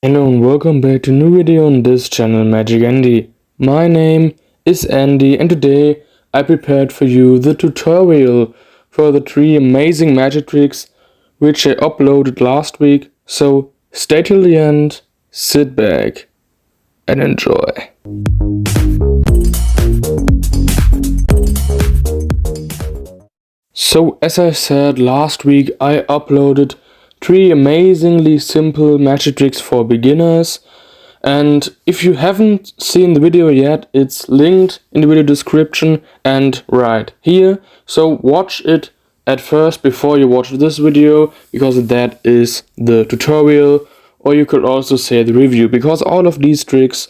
Hello and welcome back to a new video on this channel, Magic Andy. My name is Andy and today I prepared for you the tutorial for the 3 amazing magic tricks which I uploaded last week, so stay till the end, sit back and enjoy. So as I said last week, I uploaded 3 amazingly simple magic tricks for beginners, and if you haven't seen the video yet, it's linked in the video description and right here, so watch it at first before you watch this video, because that is the tutorial, or you could also say the review, because all of these tricks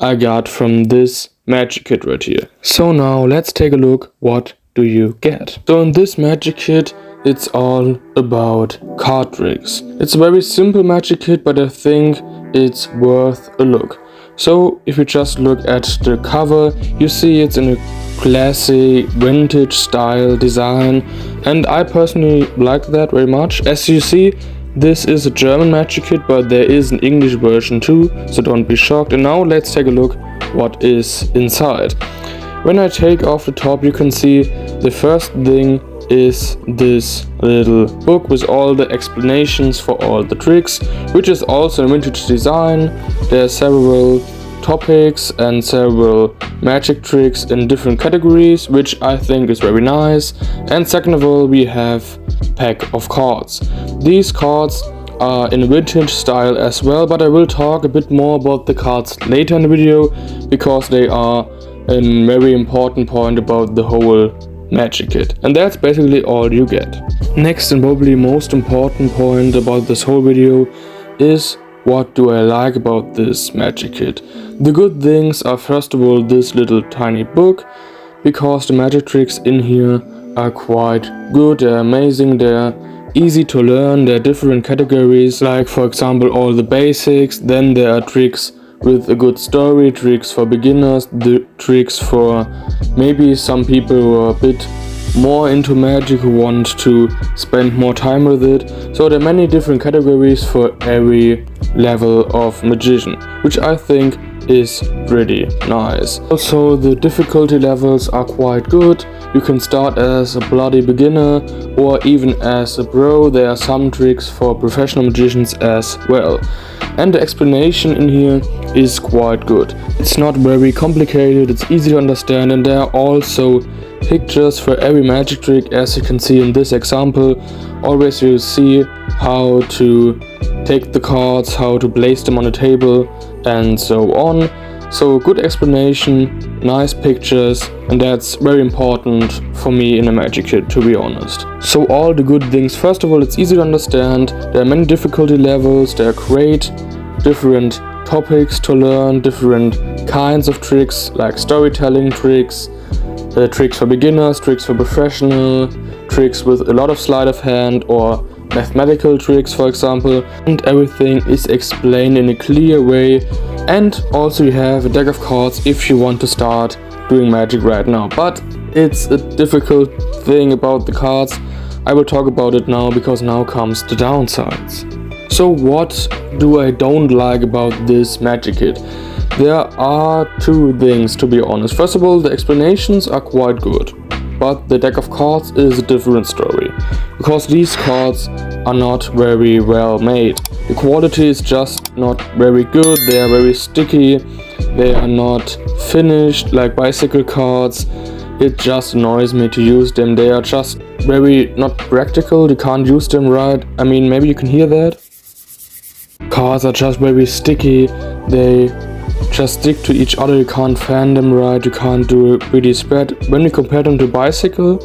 I got from this magic kit right here. So now let's take a look what do you get. So in this magic kit it's all about card tricks. It's a very simple magic kit, but I think it's worth a look. So if you just look at the cover, you see it's in a classic vintage style design, and I personally like that very much. As you see, this is a German magic kit, but there is an English version too, so don't be shocked. And now let's take a look what is inside. When I take off the top, you can see the first thing is this little book with all the explanations for all the tricks, which is also a vintage design. There are several topics and several magic tricks in different categories, which I think is very nice. And second of all, we have a pack of cards. These cards are in vintage style as well, but I will talk a bit more about the cards later in the video, because they are a very important point about the whole magic kit. And that's basically all you get. Next and probably most important point about this whole video is what do I like about this magic kit. The good things are first of all this little tiny book, because the magic tricks in here are quite good, they're amazing, they're easy to learn, there are different categories, like for example all the basics, then there are tricks with a good story, tricks for beginners, the tricks for maybe some people who are a bit more into magic, who want to spend more time with it. So there are many different categories for every level of magician, which I think is pretty nice. Also the difficulty levels are quite good. You can start as a bloody beginner or even as a pro. There are some tricks for professional magicians as well. And the explanation in here is quite good. It's not very complicated, it's easy to understand, and there are also pictures for every magic trick, as you can see in this example. Always you see how to take the cards, how to place them on the table, and so on. So good explanation, nice pictures, and that's very important for me in a magic kit, to be honest. So all the good things, first of all, it's easy to understand, there are many difficulty levels, there are great different topics to learn, different kinds of tricks like storytelling tricks, tricks for beginners, tricks for professional, tricks with a lot of sleight of hand or mathematical tricks for example, and everything is explained in a clear way. And also you have a deck of cards if you want to start doing magic right now, but it's a difficult thing about the cards. I will talk about it now, because now comes the downsides. So what do I don't like about this magic kit? There are 2 things, to be honest. First of all, the explanations are quite good, but the deck of cards is a different story, because these cards are not very well made. The quality is just not very good, they are very sticky, they are not finished like bicycle cards. It just annoys me to use them, they are just very not practical, you can't use them right. I mean, maybe you can hear that. Cards are just very sticky, they just stick to each other, you can't fan them right, you can't do a pretty spread. When we compare them to bicycle,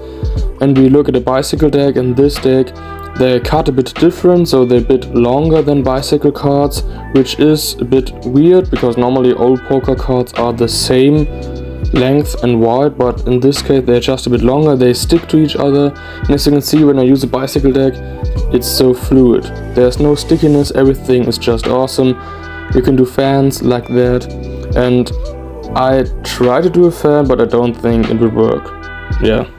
and we look at the bicycle deck and this deck, they're cut a bit different, so they're a bit longer than bicycle cards, which is a bit weird, because normally old poker cards are the same length and wide, but in this case they're just a bit longer, they stick to each other. And as you can see, when I use a bicycle deck, it's so fluid, there's no stickiness, everything is just awesome. You can do fans like that, and I try to do a fan, but I don't think it will work. Yeah.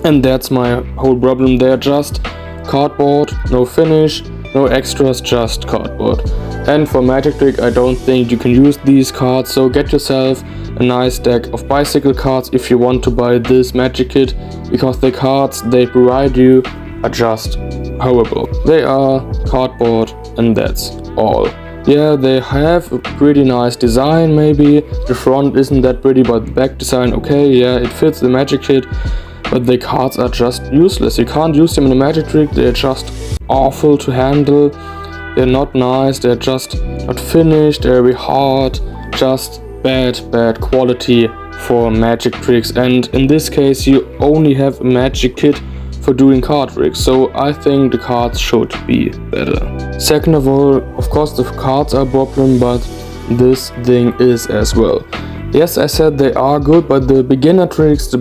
And that's my whole problem. They're just cardboard, no finish, no extras, just cardboard. And for magic trick I don't think you can use these cards, so get yourself a nice deck of bicycle cards if you want to buy this magic kit, because the cards they provide you are just horrible. They are cardboard and that's all. Yeah, they have a pretty nice design maybe, the front isn't that pretty but the back design okay, yeah, it fits the magic kit, but the cards are just useless. You can't use them in a magic trick, they're just awful to handle, they're not nice, they're just not finished, they're very hard, just bad quality for magic tricks, and in this case you only have a magic kit for doing card tricks, so I think the cards should be better. Second of all, of course the cards are a problem, but this thing is as well. Yes, I said they are good, but the beginner tricks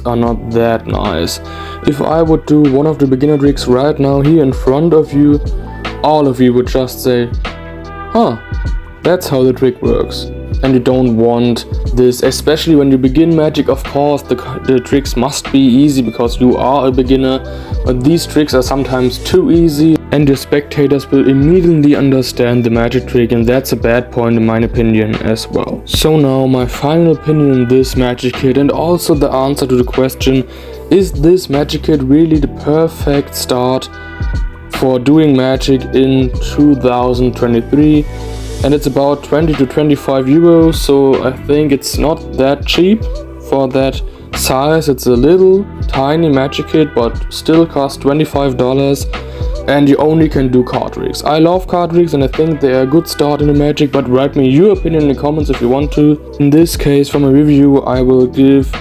are not that nice. If I would do one of the beginner tricks right now here in front of you, all of you would just say, huh, that's how the trick works. And you don't want this, especially when you begin magic. Of course the tricks must be easy because you are a beginner, but these tricks are sometimes too easy and your spectators will immediately understand the magic trick, and that's a bad point in my opinion as well. So now my final opinion on this magic kit, and also the answer to the question, is this magic kit really the perfect start for doing magic in 2023? And it's about 20 to 25 euros, so I think it's not that cheap for that size. It's a little tiny magic kit, but still costs $25, and you only can do card tricks. I love card tricks and I think they are a good start in the magic, but write me your opinion in the comments if you want to. In this case, for my review, I will give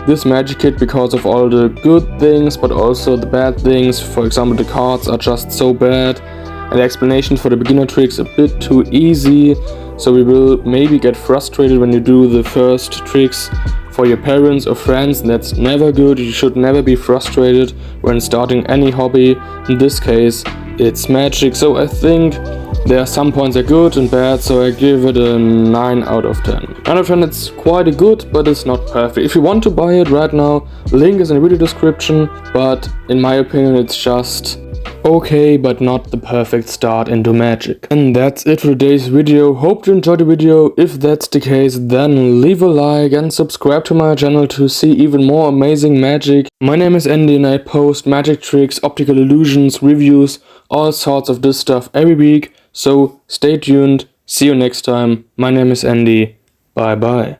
this magic kit because of all the good things, but also the bad things. For example, the cards are just so bad, and the explanation for the beginner tricks a bit too easy, so we will maybe get frustrated when you do the first tricks for your parents or friends, and that's never good. You should never be frustrated when starting any hobby. In this case it's magic, so I think there are some points that are good and bad, so I give it a 9 out of 10. 9 out of 10, it's quite a good, but it's not perfect. If you want to buy it right now, link is in the video description, but in my opinion it's just okay, but not the perfect start into magic. And that's it for today's video. Hope you enjoyed the video. If that's the case, then leave a like and subscribe to my channel to see even more amazing magic. My name is Andy and I post magic tricks, optical illusions, reviews, all sorts of this stuff every week. So stay tuned. See you next time. My name is Andy. Bye bye.